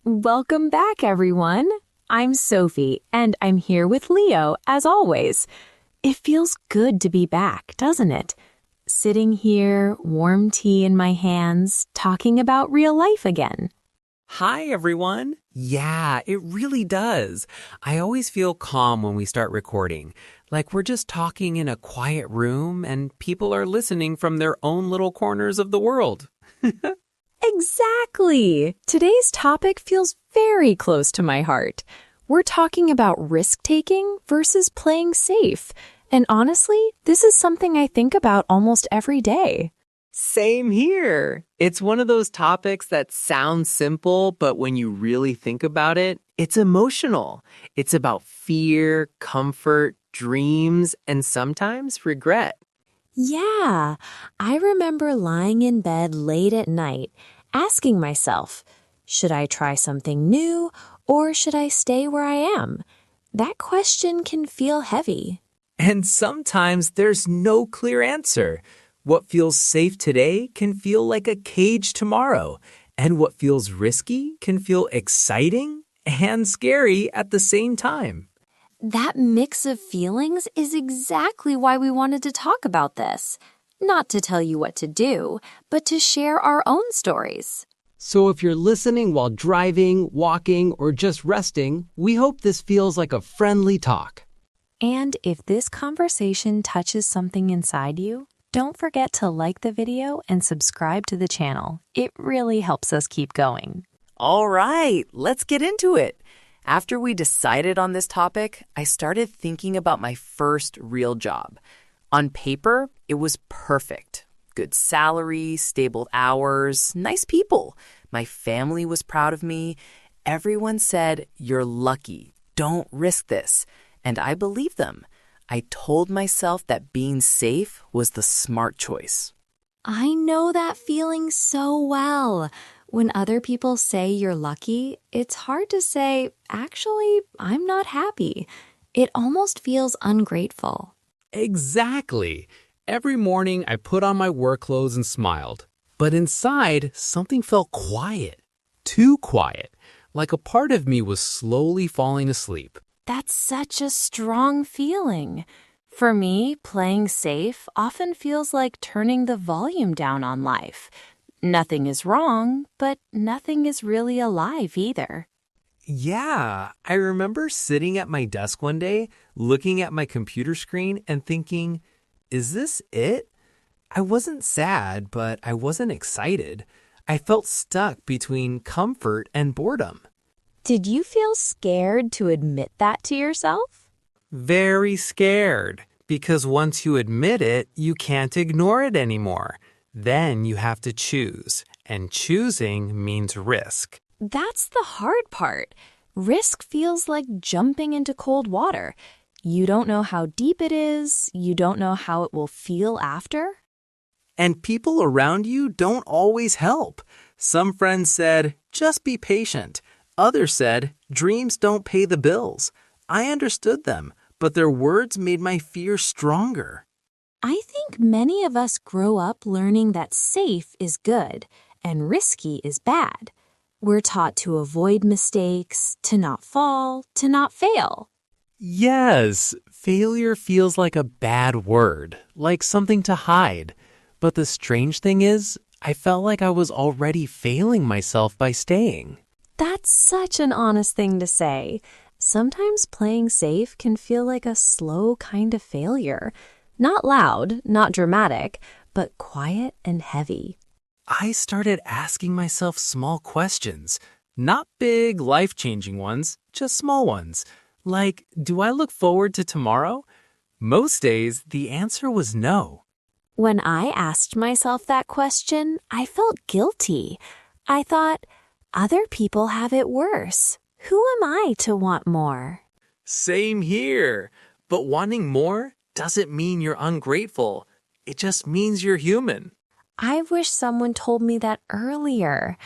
Welcome back, everyone. I'm Sophie, and I'm here with Leo, as always. It feels good to be back, doesn't it? Sitting here, warm tea in my hands, talking about real life again. Hi, everyone. Yeah, it really does. I always feel calm when we start recording, like we're just talking in a quiet room and people are listening from their own little corners of the world. Exactly! Today's topic feels very close to my heart. We're talking about risk-taking versus playing safe. And honestly, this is something I think about almost every day. Same here. It's one of those topics that sounds simple, but when you really think about it, it's emotional. It's about fear, comfort, dreams, and sometimes regret. Yeah, I remember lying in bed late at night, asking myself, should I try something new or should I stay where I am? That question can feel heavy. And sometimes there's no clear answer. What feels safe today can feel like a cage tomorrow, and what feels risky can feel exciting and scary at the same time. That mix of feelings is exactly why we wanted to talk about this. Not to tell you what to do, but to share our own stories. So if you're listening while driving, walking, or just resting, we hope this feels like a friendly talk. And if this conversation touches something inside you, don't forget to like the video and subscribe to the channel. It really helps us keep going. All right, let's get into it. After we decided on this topic, I started thinking about my first real job. On paper, it was perfect. Good salary, stable hours, nice people. My family was proud of me. Everyone said, "You're lucky. Don't risk this." And I believed them. I told myself that being safe was the smart choice. I know that feeling so well. When other people say you're lucky, it's hard to say, actually, I'm not happy. It almost feels ungrateful. Exactly. Every morning I put on my work clothes and smiled. But inside, something felt quiet. Too quiet. Like a part of me was slowly falling asleep. That's such a strong feeling. For me, playing safe often feels like turning the volume down on life. Nothing is wrong, but nothing is really alive either. Yeah, I remember sitting at my desk one day, looking at my computer screen and thinking, is this it? I wasn't sad, but I wasn't excited. I felt stuck between comfort and boredom. Did you feel scared to admit that to yourself? Very scared, because once you admit it, you can't ignore it anymore. Then you have to choose, and choosing means risk. That's the hard part. Risk feels like jumping into cold water. You don't know how deep it is. You don't know how it will feel after. And people around you don't always help. Some friends said, just be patient. Others said, dreams don't pay the bills. I understood them, but their words made my fear stronger. I think many of us grow up learning that safe is good and risky is bad. We're taught to avoid mistakes, to not fall, to not fail. Yes, failure feels like a bad word, like something to hide. But the strange thing is, I felt like I was already failing myself by staying. That's such an honest thing to say. Sometimes playing safe can feel like a slow kind of failure. Not loud, not dramatic, but quiet and heavy. I started asking myself small questions. Not big, life-changing ones, just small ones. Like, do I look forward to tomorrow? Most days, the answer was no. When I asked myself that question, I felt guilty. I thought, other people have it worse. Who am I to want more? Same here. But wanting more doesn't mean you're ungrateful. It just means you're human. I wish someone told me that earlier.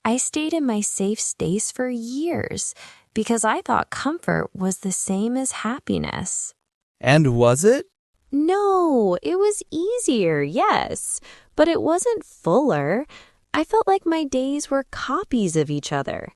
I stayed in my safe space for years because I thought comfort was the same as happiness. And was it? No, it was easier, yes, but it wasn't fuller. I felt like my days were copies of each other.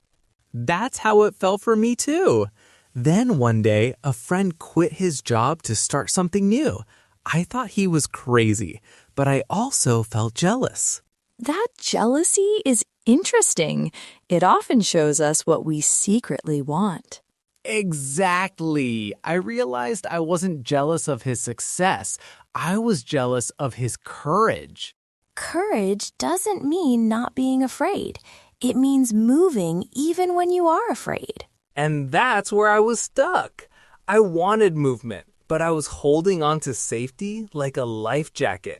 That's how it felt for me too. Then one day, a friend quit his job to start something new. I thought he was crazy, but I also felt jealous. That jealousy is interesting. It often shows us what we secretly want. Exactly. I realized I wasn't jealous of his success. I was jealous of his courage. Courage doesn't mean not being afraid. It means moving even when you are afraid. And that's where I was stuck. I wanted movement, but I was holding on to safety like a life jacket.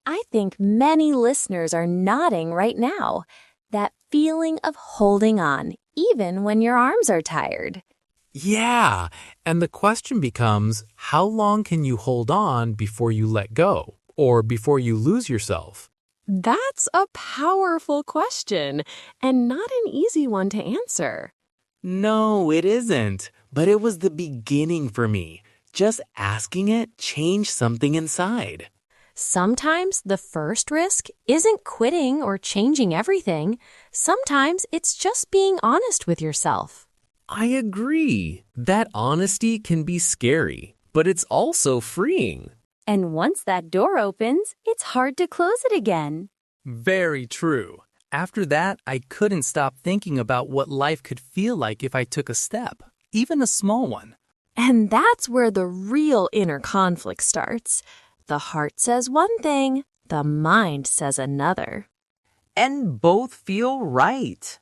I think many listeners are nodding right now. That feeling of holding on, even when your arms are tired. Yeah, and the question becomes, how long can you hold on before you let go, or before you lose yourself? That's a powerful question, and not an easy one to answer. No, it isn't, but it was the beginning for me. Just asking it changed something inside. Sometimes the first risk isn't quitting or changing everything. Sometimes it's just being honest with yourself. I agree. That honesty can be scary, but it's also freeing. And once that door opens, it's hard to close it again. Very true. After that, I couldn't stop thinking about what life could feel like if I took a step, even a small one. And that's where the real inner conflict starts. The heart says one thing, the mind says another. And both feel right.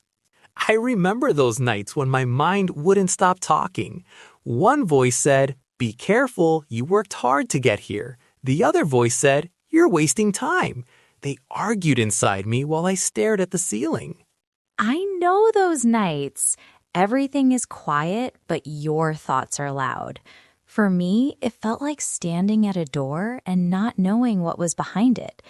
I remember those nights when my mind wouldn't stop talking. One voice said, "Be careful, you worked hard to get here." The other voice said, "You're wasting time." They argued inside me while I stared at the ceiling. I know those nights. Everything is quiet, but your thoughts are loud. For me, it felt like standing at a door and not knowing what was behind it.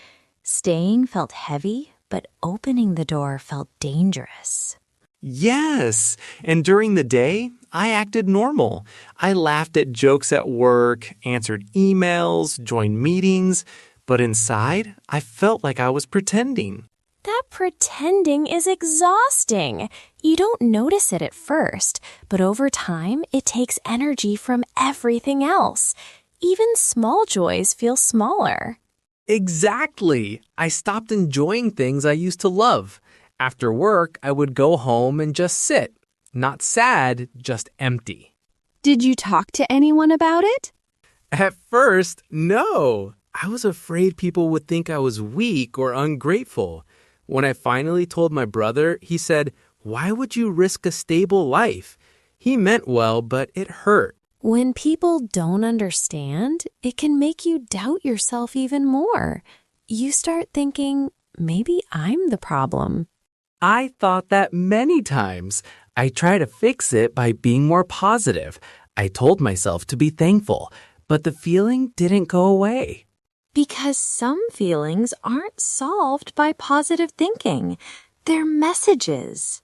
Staying felt heavy, but opening the door felt dangerous. Yes, and during the day, I acted normal. I laughed at jokes at work, answered emails, joined meetings, but inside, I felt like I was pretending. That pretending is exhausting. You don't notice it at first, but over time, it takes energy from everything else. Even small joys feel smaller. Exactly. I stopped enjoying things I used to love. After work, I would go home and just sit. Not sad, just empty. Did you talk to anyone about it? At first, no. I was afraid people would think I was weak or ungrateful. When I finally told my brother, he said, "Why would you risk a stable life?" He meant well, but it hurt. When people don't understand, it can make you doubt yourself even more. You start thinking, maybe I'm the problem. I thought that many times. I tried to fix it by being more positive. I told myself to be thankful, but the feeling didn't go away. Because some feelings aren't solved by positive thinking. They're messages.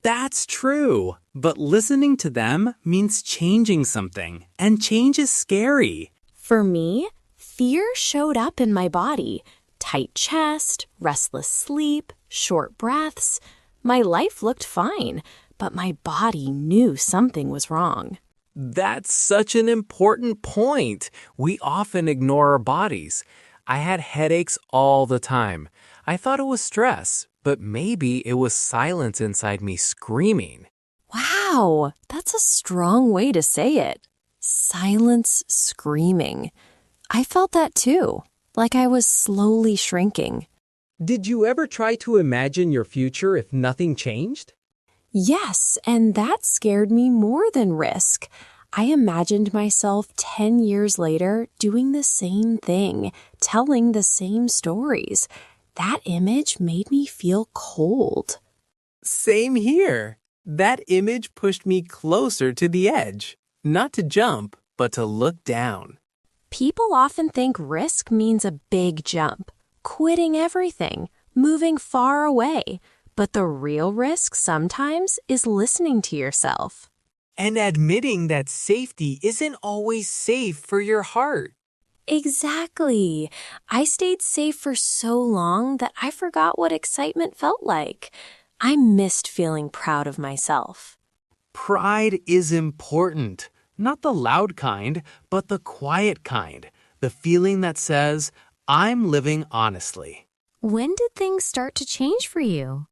That's true, but listening to them means changing something, and change is scary. For me, fear showed up in my body. Tight chest, restless sleep, short breaths. My life looked fine, but my body knew something was wrong. That's such an important point. We often ignore our bodies. I had headaches all the time. I thought it was stress, but maybe it was silence inside me screaming. Wow, that's a strong way to say it. Silence screaming. I felt that too, like I was slowly shrinking. Did you ever try to imagine your future if nothing changed? Yes, and that scared me more than risk. I imagined myself 10 years later doing the same thing, telling the same stories. That image made me feel cold. Same here. That image pushed me closer to the edge. Not to jump, but to look down. People often think risk means a big jump, quitting everything, moving far away. But the real risk sometimes is listening to yourself. And admitting that safety isn't always safe for your heart. Exactly. I stayed safe for so long that I forgot what excitement felt like. I missed feeling proud of myself. Pride is important. Not the loud kind, but the quiet kind. The feeling that says, I'm living honestly. When did things start to change for you?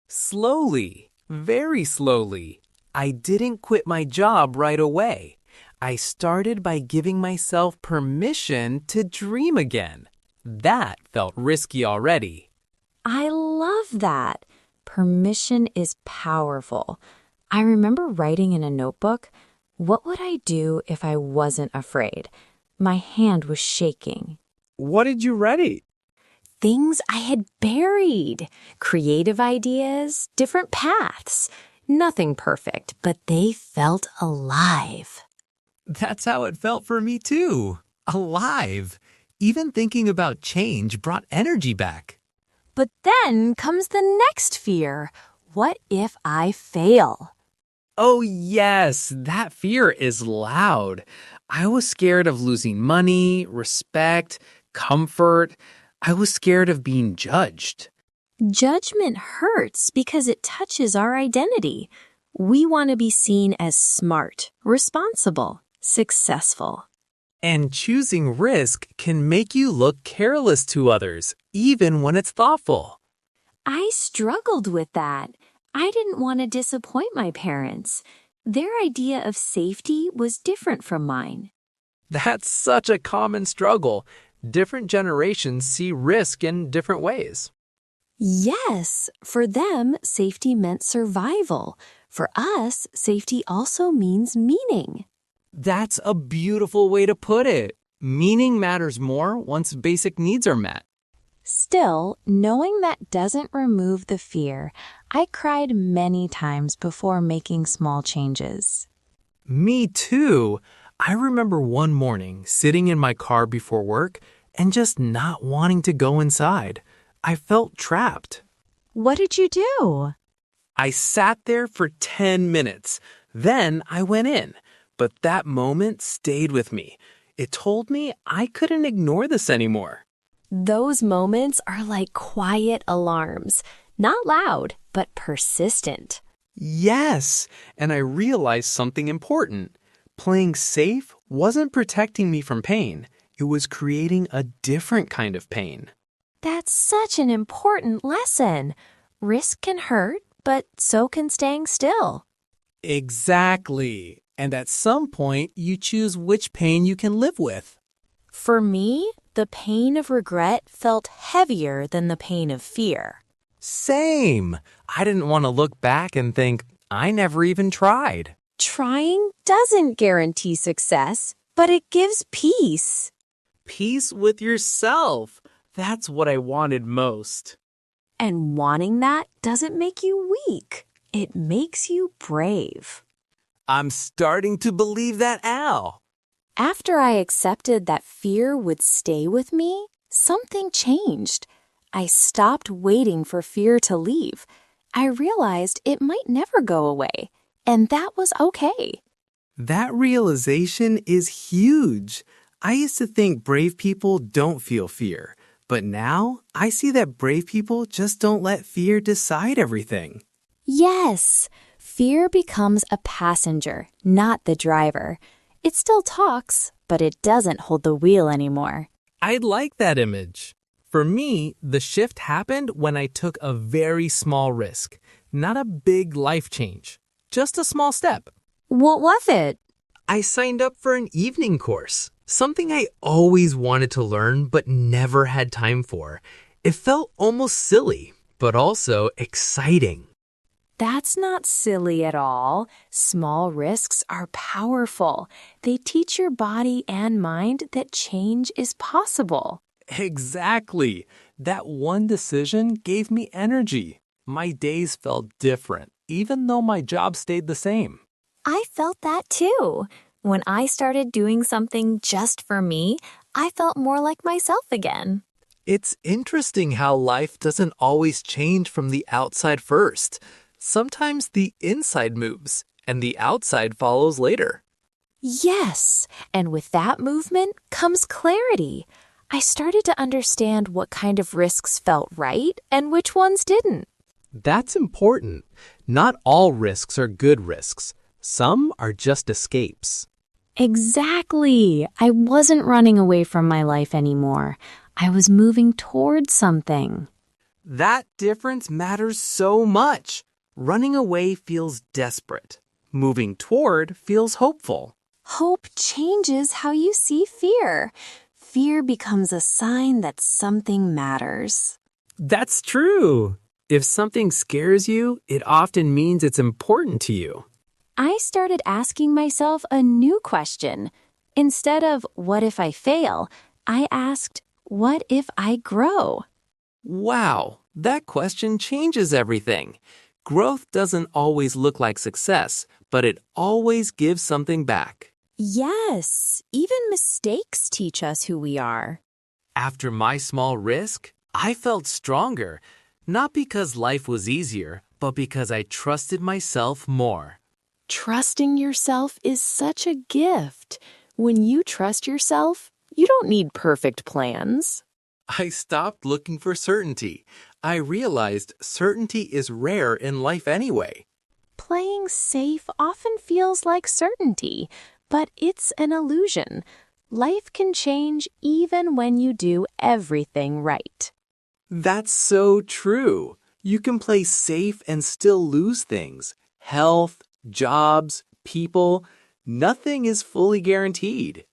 Slowly, very slowly. I didn't quit my job right away. I started by giving myself permission to dream again. That felt risky already. I love that. Permission is powerful. I remember writing in a notebook, what would I do if I wasn't afraid? My hand was shaking. What did you write? Things I had buried, creative ideas, different paths. Nothing perfect, but they felt alive. That's how it felt for me too. Alive. Even thinking about change brought energy back. But then comes the next fear. What if I fail? Oh yes, that fear is loud. I was scared of losing money, respect, comfort. I was scared of being judged. Judgment hurts because it touches our identity. We want to be seen as smart, responsible, successful. And choosing risk can make you look careless to others, even when it's thoughtful. I struggled with that. I didn't want to disappoint my parents. Their idea of safety was different from mine. That's such a common struggle. Different generations see risk in different ways. Yes, for them, safety meant survival. For us, safety also means meaning. That's a beautiful way to put it. Meaning matters more once basic needs are met. Still, knowing that doesn't remove the fear, I cried many times before making small changes. Me too. I remember one morning sitting in my car before work and just not wanting to go inside. I felt trapped. What did you do? I sat there for 10 minutes. Then I went in. But that moment stayed with me. It told me I couldn't ignore this anymore. Those moments are like quiet alarms, not loud, but persistent. Yes, and I realized something important. Playing safe wasn't protecting me from pain. It was creating a different kind of pain. That's such an important lesson. Risk can hurt, but so can staying still. Exactly. And at some point, you choose which pain you can live with. For me, the pain of regret felt heavier than the pain of fear. Same. I didn't want to look back and think, I never even tried. Trying doesn't guarantee success, but it gives peace. Peace with yourself. That's what I wanted most. And wanting that doesn't make you weak. It makes you brave. I'm starting to believe that, Al. After I accepted that fear would stay with me, something changed. I stopped waiting for fear to leave. I realized it might never go away, and that was okay. That realization is huge. I used to think brave people don't feel fear, but now I see that brave people just don't let fear decide everything. Yes, fear becomes a passenger, not the driver. It still talks, but it doesn't hold the wheel anymore. I like that image. For me, the shift happened when I took a very small risk, not a big life change, just a small step. What was it? I signed up for an evening course, something I always wanted to learn but never had time for. It felt almost silly, but also exciting. That's not silly at all. Small risks are powerful. They teach your body and mind that change is possible. Exactly. That one decision gave me energy. My days felt different, even though my job stayed the same. I felt that too. When I started doing something just for me, I felt more like myself again. It's interesting how life doesn't always change from the outside first. Sometimes the inside moves, and the outside follows later. Yes, and with that movement comes clarity. I started to understand what kind of risks felt right and which ones didn't. That's important. Not all risks are good risks. Some are just escapes. Exactly. I wasn't running away from my life anymore. I was moving towards something. That difference matters so much. Running away feels desperate. Moving toward feels hopeful. Hope changes how you see fear. Fear becomes a sign that something matters. That's true. If something scares you, it often means it's important to you. I started asking myself a new question. Instead of, what if I fail? I asked, what if I grow? Wow, that question changes everything. Growth doesn't always look like success, but it always gives something back. Yes, even mistakes teach us who we are. After my small risk, I felt stronger, not because life was easier, but because I trusted myself more. Trusting yourself is such a gift. When you trust yourself, you don't need perfect plans. I stopped looking for certainty. I realized certainty is rare in life anyway. Playing safe often feels like certainty, but it's an illusion. Life can change even when you do everything right. That's so true. You can play safe and still lose things. Health, jobs, people, nothing is fully guaranteed.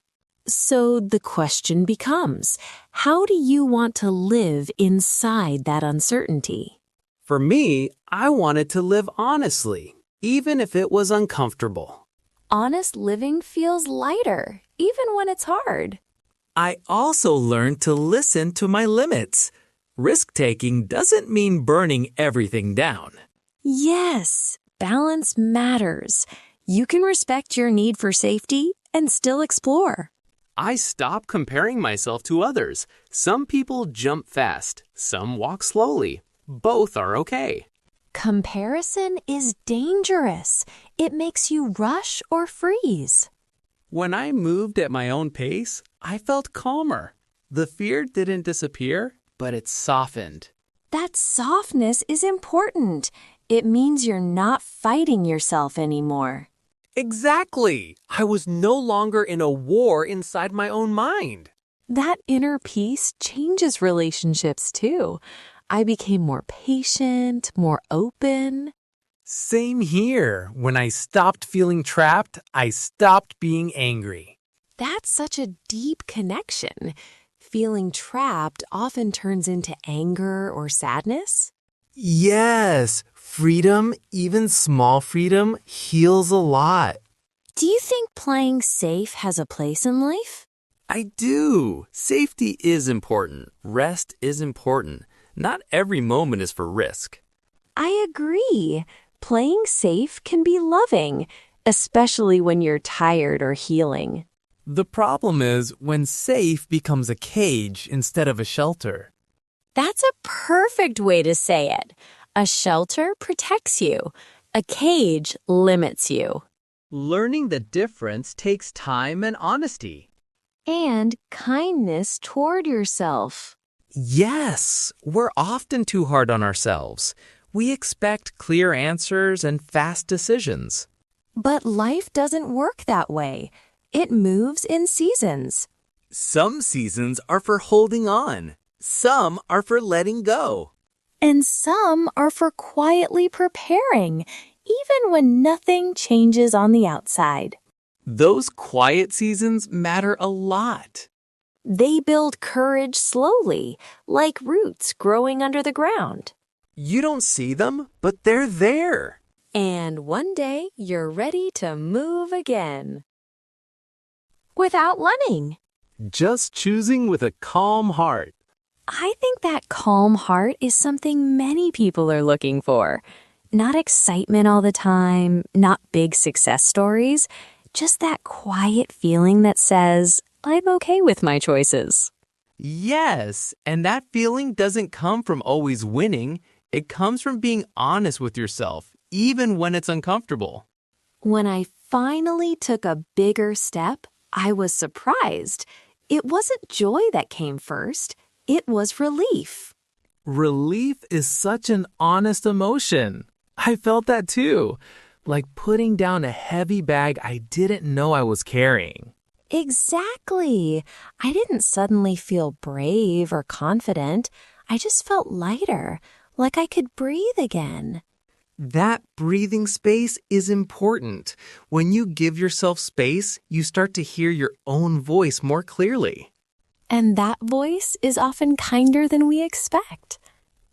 So the question becomes, how do you want to live inside that uncertainty? For me, I wanted to live honestly, even if it was uncomfortable. Honest living feels lighter, even when it's hard. I also learned to listen to my limits. Risk-taking doesn't mean burning everything down. Yes, balance matters. You can respect your need for safety and still explore. I stopped comparing myself to others. Some people jump fast, some walk slowly. Both are okay. Comparison is dangerous. It makes you rush or freeze. When I moved at my own pace, I felt calmer. The fear didn't disappear, but it softened. That softness is important. It means you're not fighting yourself anymore. Exactly. I was no longer in a war inside my own mind. That inner peace changes relationships too. I became more patient, more open. Same here. When I stopped feeling trapped, I stopped being angry. That's such a deep connection. Feeling trapped often turns into anger or sadness. Yes, freedom, even small freedom, heals a lot. Do you think playing safe has a place in life? I do. Safety is important. Rest is important. Not every moment is for risk. I agree. Playing safe can be loving, especially when you're tired or healing. The problem is when safe becomes a cage instead of a shelter. That's a perfect way to say it. A shelter protects you. A cage limits you. Learning the difference takes time and honesty. And kindness toward yourself. Yes, we're often too hard on ourselves. We expect clear answers and fast decisions. But life doesn't work that way. It moves in seasons. Some seasons are for holding on. Some are for letting go. And some are for quietly preparing, even when nothing changes on the outside. Those quiet seasons matter a lot. They build courage slowly, like roots growing under the ground. You don't see them, but they're there. And one day you're ready to move again. Without running. Just choosing with a calm heart. I think that calm heart is something many people are looking for. Not excitement all the time, not big success stories, just that quiet feeling that says, I'm okay with my choices. Yes, and that feeling doesn't come from always winning. It comes from being honest with yourself, even when it's uncomfortable. When I finally took a bigger step, I was surprised. It wasn't joy that came first. It was relief. Relief is such an honest emotion. I felt that too, like putting down a heavy bag I didn't know I was carrying. Exactly. I didn't suddenly feel brave or confident. I just felt lighter, like I could breathe again. That breathing space is important. When you give yourself space, you start to hear your own voice more clearly. And that voice is often kinder than we expect.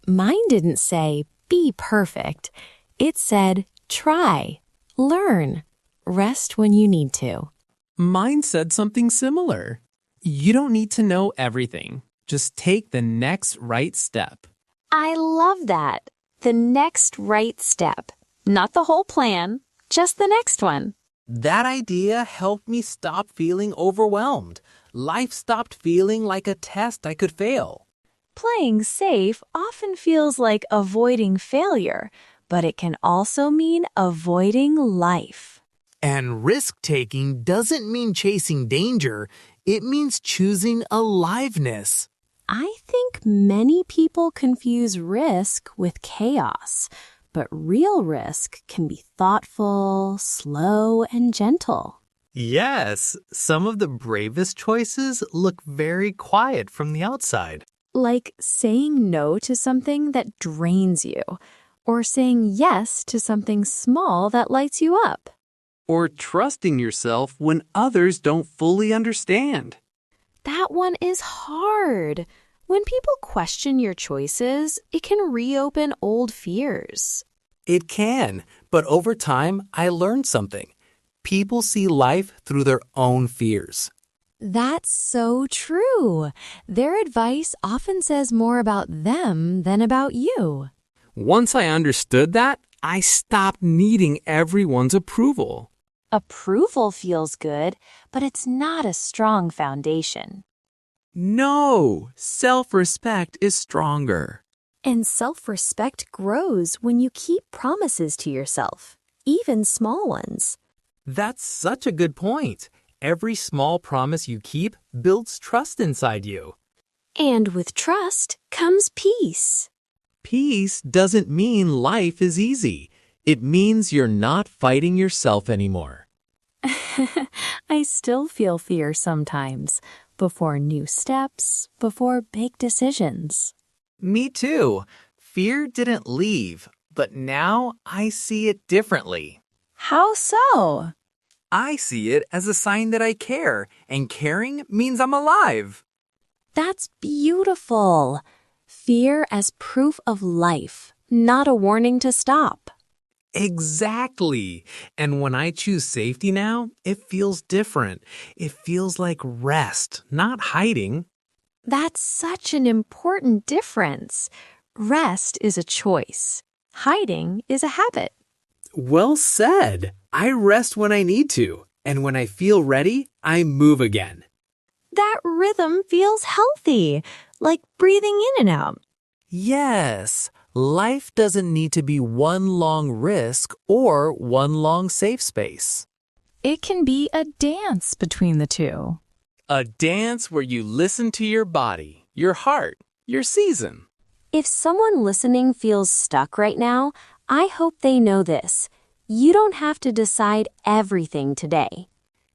Mine didn't say, be perfect. It said, try, learn, rest when you need to. Mine said something similar. You don't need to know everything. Just take the next right step. I love that. The next right step. Not the whole plan, just the next one. That idea helped me stop feeling overwhelmed. Life stopped feeling like a test I could fail. Playing safe often feels like avoiding failure, but it can also mean avoiding life. And risk-taking doesn't mean chasing danger. It means choosing aliveness. I think many people confuse risk with chaos, but real risk can be thoughtful, slow, and gentle. Yes, some of the bravest choices look very quiet from the outside. Like saying no to something that drains you, or saying yes to something small that lights you up. Or trusting yourself when others don't fully understand. That one is hard. When people question your choices, it can reopen old fears. It can, but over time, I learned something. People see life through their own fears. That's so true. Their advice often says more about them than about you. Once I understood that, I stopped needing everyone's approval. Approval feels good, but it's not a strong foundation. No, self-respect is stronger. And self-respect grows when you keep promises to yourself, even small ones. That's such a good point. Every small promise you keep builds trust inside you. And with trust comes peace. Peace doesn't mean life is easy. It means you're not fighting yourself anymore. I still feel fear sometimes, before new steps, before big decisions. Me too. Fear didn't leave, but now I see it differently. How so? I see it as a sign that I care, and caring means I'm alive. That's beautiful. Fear as proof of life, not a warning to stop. Exactly. And when I choose safety now, it feels different. It feels like rest, not hiding. That's such an important difference. Rest is a choice. Hiding is a habit. Well said. I rest when I need to, and when I feel ready, I move again. That rhythm feels healthy, like breathing in and out. Yes, life doesn't need to be one long risk or one long safe space. It can be a dance between the two. A dance where you listen to your body, your heart, your season. If someone listening feels stuck right now, I hope they know this. You don't have to decide everything today.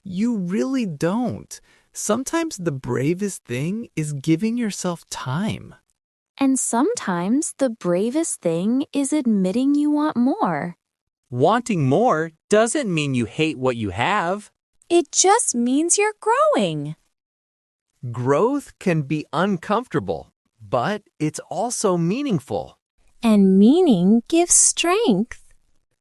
You really don't. Sometimes the bravest thing is giving yourself time. And sometimes the bravest thing is admitting you want more. Wanting more doesn't mean you hate what you have. It just means you're growing. Growth can be uncomfortable, but it's also meaningful. And meaning gives strength.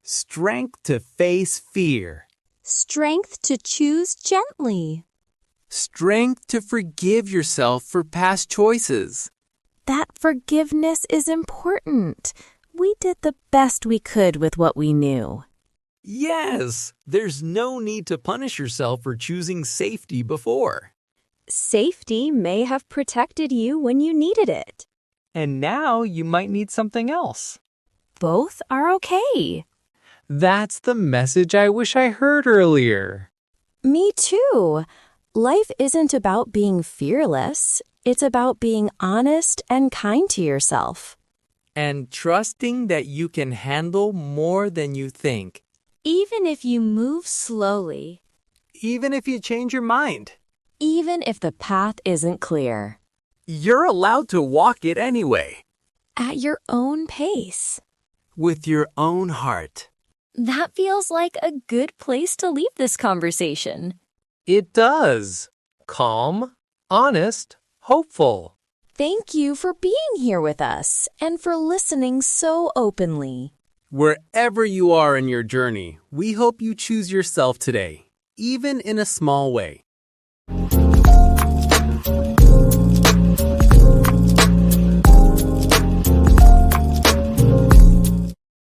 Strength to face fear. Strength to choose gently. Strength to forgive yourself for past choices. That forgiveness is important. We did the best we could with what we knew. Yes, there's no need to punish yourself for choosing safety before. Safety may have protected you when you needed it. And now you might need something else. Both are okay. That's the message I wish I heard earlier. Me too. Life isn't about being fearless. It's about being honest and kind to yourself. And trusting that you can handle more than you think. Even if you move slowly. Even if you change your mind. Even if the path isn't clear. You're allowed to walk it anyway. At your own pace. With your own heart. That feels like a good place to leave this conversation. It does. Calm, honest, hopeful. Thank you for being here with us and for listening so openly. Wherever you are in your journey, we hope you choose yourself today, even in a small way.